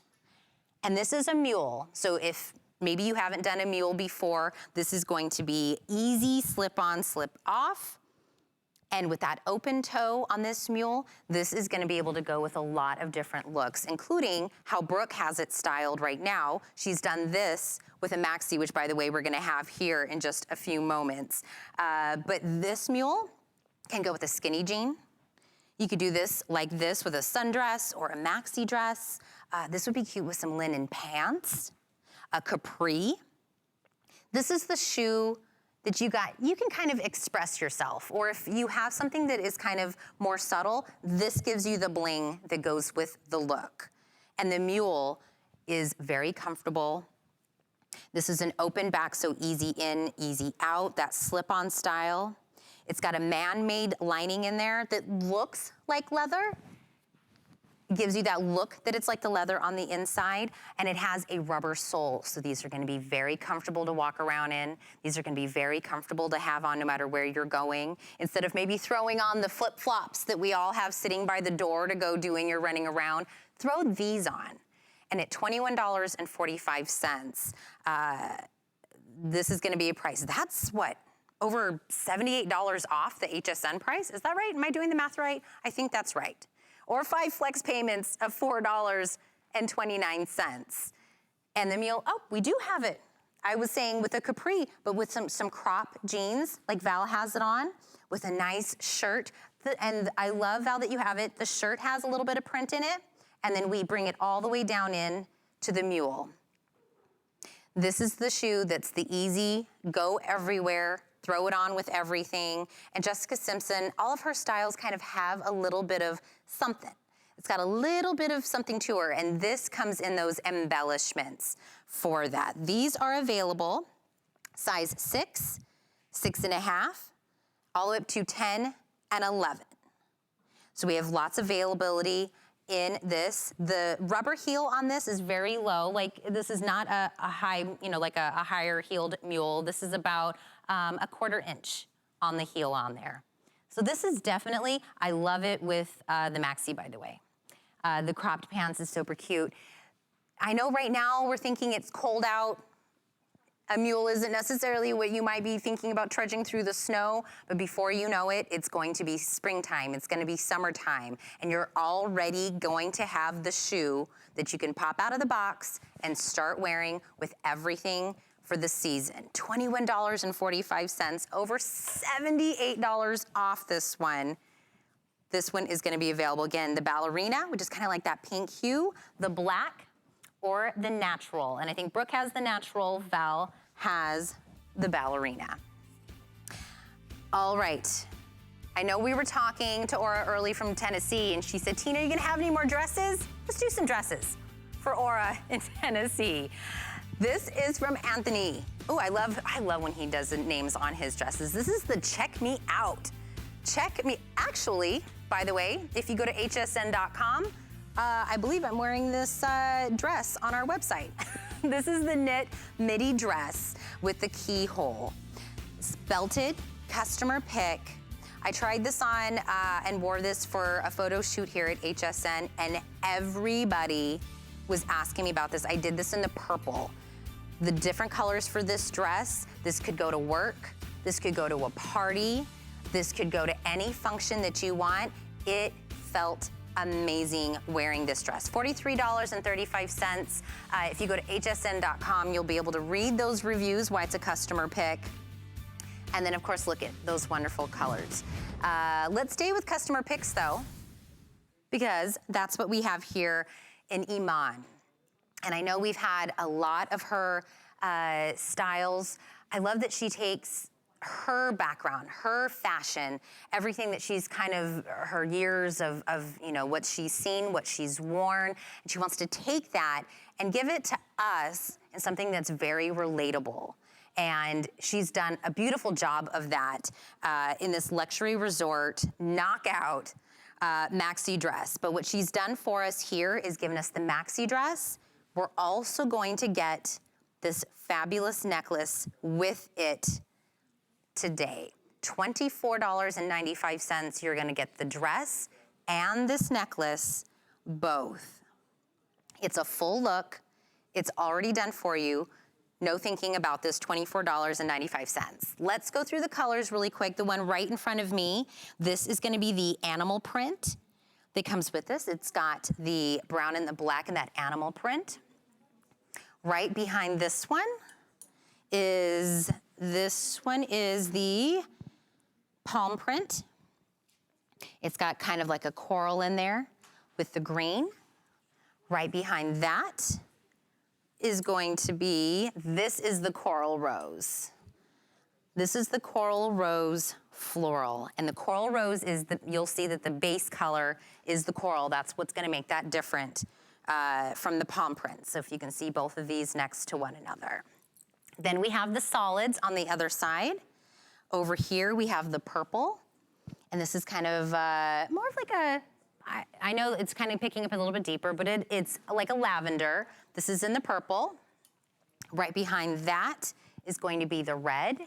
A: And this is a mule, so if maybe you haven't done a mule before, this is going to be easy slip on, slip off. And with that open toe on this mule, this is gonna be able to go with a lot of different looks, including how Brooke has it styled right now. She's done this with a maxi, which by the way, we're gonna have here in just a few moments. But this mule can go with a skinny jean. You could do this like this with a sundress or a maxi dress. This would be cute with some linen pants, a capri. This is the shoe that you can kind of express yourself, or if you have something that is kind of more subtle, this gives you the bling that goes with the look. And the mule is very comfortable. This is an open back, so easy in, easy out, that slip-on style. It's got a man-made lining in there that looks like leather. It gives you that look that it's like the leather on the inside, and it has a rubber sole. So these are gonna be very comfortable to walk around in. These are gonna be very comfortable to have on no matter where you're going. Instead of maybe throwing on the flip-flops that we all have sitting by the door to go doing your running around, throw these on. And at $21.45, this is gonna be a price. That's what? Over $78 off the HSN price? Is that right? Am I doing the math right? I think that's right. Or 5 flex payments of $4.29. And the mule, oh, we do have it. I was saying with a capri, but with some crop jeans, like Val has it on, with a nice shirt. And I love, Val, that you have it. The shirt has a little bit of print in it, and then we bring it all the way down in to the mule. This is the shoe that's the easy, go everywhere, throw it on with everything. And Jessica Simpson, all of her styles kind of have a little bit of something. It's got a little bit of something to her, and this comes in those embellishments for that. These are available size 6, 6.5, all the way up to 10 and 11. So we have lots of availability in this. The rubber heel on this is very low. Like, this is not a high, like a higher heeled mule. This is about a 1/4 inch on the heel on there. So this is definitely, I love it with the maxi, by the way. The cropped pants is super cute. I know right now we're thinking it's cold out. A mule isn't necessarily what you might be thinking about trudging through the snow, but before you know it, it's going to be springtime, it's gonna be summertime, and you're already going to have the shoe that you can pop out of the box and start wearing with everything for the season. $21.45, over $78 off this one. This one is gonna be available. Again, the ballerina, which is kind of like that pink hue, the black, or the natural. And I think Brooke has the natural, Val has the ballerina. All right, I know we were talking to Aura early from Tennessee, and she said, Tina, are you gonna have any more dresses? Let's do some dresses for Aura in Tennessee. This is from Anthony. Oh, I love when he does the names on his dresses. This is the Check Me Out. Check me, actually, by the way, if you go to hsn.com, I believe I'm wearing this dress on our website. This is the knit midi dress with the keyhole. It's belted, customer pick. I tried this on and wore this for a photo shoot here at HSN, and everybody was asking me about this. I did this in the purple. the different colors for this dress. This could go to work. This could go to a party. This could go to any function that you want. It felt amazing wearing this dress. $43.35. If you go to hsn.com, you'll be able to read those reviews, why it's a customer pick. And then, of course, look at those wonderful colors. Let's stay with customer picks, though, because that's what we have here in Iman. And I know we've had a lot of her styles. I love that she takes her background, her fashion, everything that she's kind of, her years of you know, what she's seen, what she's worn, and she wants to take that and give it to us in something that's very relatable. And she's done a beautiful job of that in this luxury resort knockout maxi dress. But what she's done for us here is given us the maxi dress. We're also going to get this fabulous necklace with it today. $24.95, you're gonna get the dress and this necklace, both. It's a full look, it's already done for you. No thinking about this, $24.95. Let's go through the colors really quick. The one right in front of me, this is gonna be the animal print that comes with this. It's got the brown and the black and that animal print. Right behind this one is the palm print. It's got kind of like a coral in there with the green. Right behind that is going to be, this is the coral rose. This is the coral rose floral. And the coral rose is, you'll see that the base color is the coral. That's what's gonna make that different from the palm print. So if you can see both of these next to one another. Then we have the solids on the other side. Over here we have the purple. And this is kind of more of like a, I know it's kind of picking up a little bit deeper, but it's like a lavender. This is in the purple. Right behind that is going to be the red,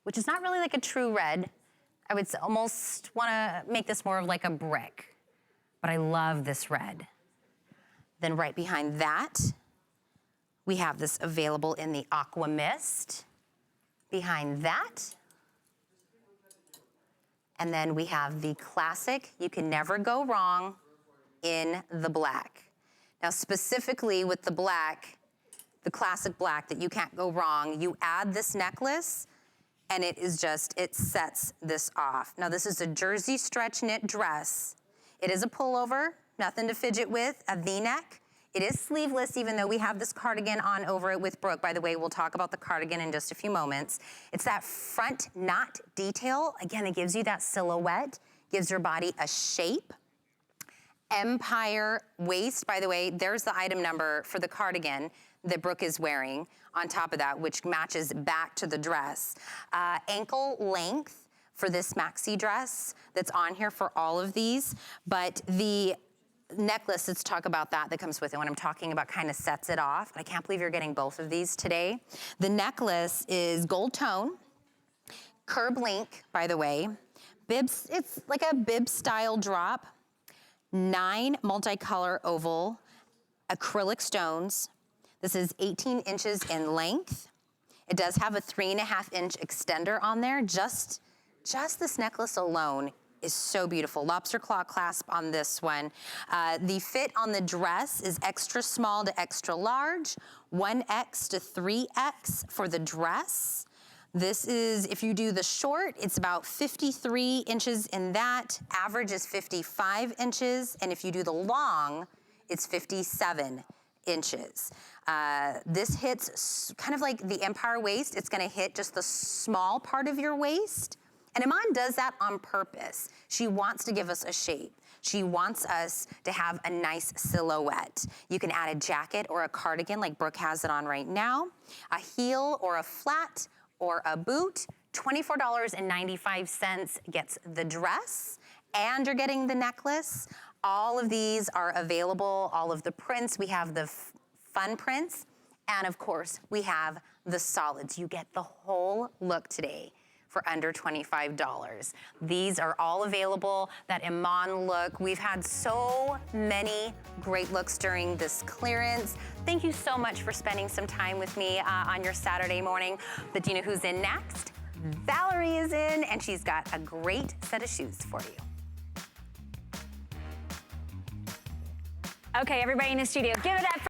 A: which is not really like a true red. I would almost wanna make this more of like a brick, but I love this red. Then right behind that, we have this available in the aqua mist. Behind that, and then we have the classic, you can never go wrong, in the black. Now specifically with the black, the classic black that you can't go wrong, you add this necklace and it is just, it sets this off. Now this is a jersey stretch knit dress. It is a pullover, nothing to fidget with, a V-neck. It is sleeveless, even though we have this cardigan on over it with Brooke. By the way, we'll talk about the cardigan in just a few moments. It's that front knot detail. Again, it gives you that silhouette, gives your body a shape. Empire waist, by the way, there's the item number for the cardigan that Brooke is wearing on top of that, which matches back to the dress. Ankle length for this maxi dress that's on here for all of these, but the necklace, let's talk about that comes with it when I'm talking about kind of sets it off. I can't believe you're getting both of these today. The necklace is gold tone, curb link, by the way. Bibs, it's like a bib style drop. 9 multicolor oval acrylic stones. This is 18 inches in length. It does have a 3.5-inch extender on there. Just this necklace alone is so beautiful. Lobster claw clasp on this one. The fit on the dress is extra small to extra large, 1X to 3X for the dress. This is, if you do the short, it's about 53 inches in that. Average is 55 inches. And if you do the long, it's 57 inches. This hits kind of like the empire waist. It's gonna hit just the small part of your waist. And Iman does that on purpose. She wants to give us a shape. She wants us to have a nice silhouette. You can add a jacket or a cardigan like Brooke has it on right now, a heel or a flat or a boot. $24.95 gets the dress and you're getting the necklace. All of these are available, all of the prints. We have the fun prints and of course we have the solids. You get the whole look today. for under $25. These are all available. That Iman look, we've had so many great looks during this clearance. Thank you so much for spending some time with me on your Saturday morning. But do you know who's in next? Valerie is in, and she's got a great set of shoes for you.
I: Okay, everybody in the studio, give it up for